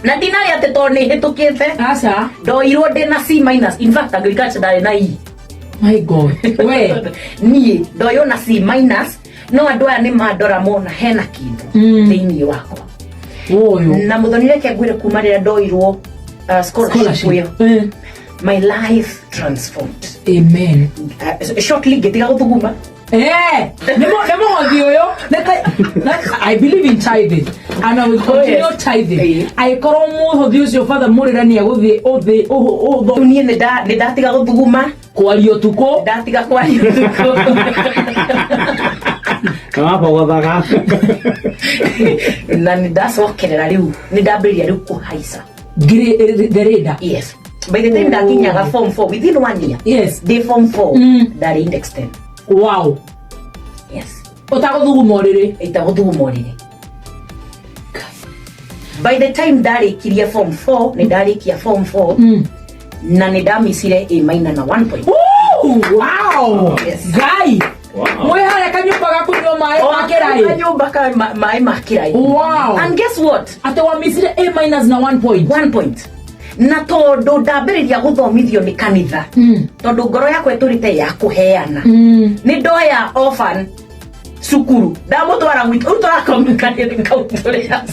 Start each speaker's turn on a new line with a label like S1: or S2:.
S1: Na dinari ate to ni hitukite.
S2: Asa.
S1: Ndoirwo ndina C minus. In fact agriculture ndari na E.
S2: My God. We.
S1: Ni ndoyo na C minus. No andu aya ni mandora mona hena kindu thiini wako.
S2: Oyo.
S1: Na muthonire ke ngwire kuma rira ndoirwo scholarship. My life transformed.
S2: Amen.
S1: Shortly getiga guthuguma.
S2: Nemo hodioyo. I believe in tithing, and I will continue tithing. I call more hodios your father more than you the
S1: Tuni ne datiga guthuguma.
S2: Kwario tuko.
S1: Datiga kwario tuko.
S3: Kama kwa baka.
S1: Na ndacokerera riu ni ndambiria riu kuhaisa.
S2: Grade.
S1: Yes. By the time ndakinyaga form 4 within 1 year.
S2: Yes.
S1: Day form 4 ndari index 10.
S2: Wow.
S1: Yes.
S2: Utaguthuguma orire.
S1: Itaguthuguma orire. By the time ndarikirie form 4 ni ndarikia form 4 na ni ndamisire A minor na 1 point.
S2: Wow.
S1: Yes.
S2: Guy. Wow. Wewe haya kanyumba gaku ndio mai makirai.
S1: Kanyumba ka mai makirai.
S2: Wow.
S1: And guess what?
S2: Ate wa misire A minus na 1 point.
S1: 1 point. Na tondu ndambiriria guthomithio ni kanitha. Tondu ngoro yakwa iturite ya kuheana. Ni ndoya orphan sukuru. Ndamutwara gwitu utwara komukania nikauturia.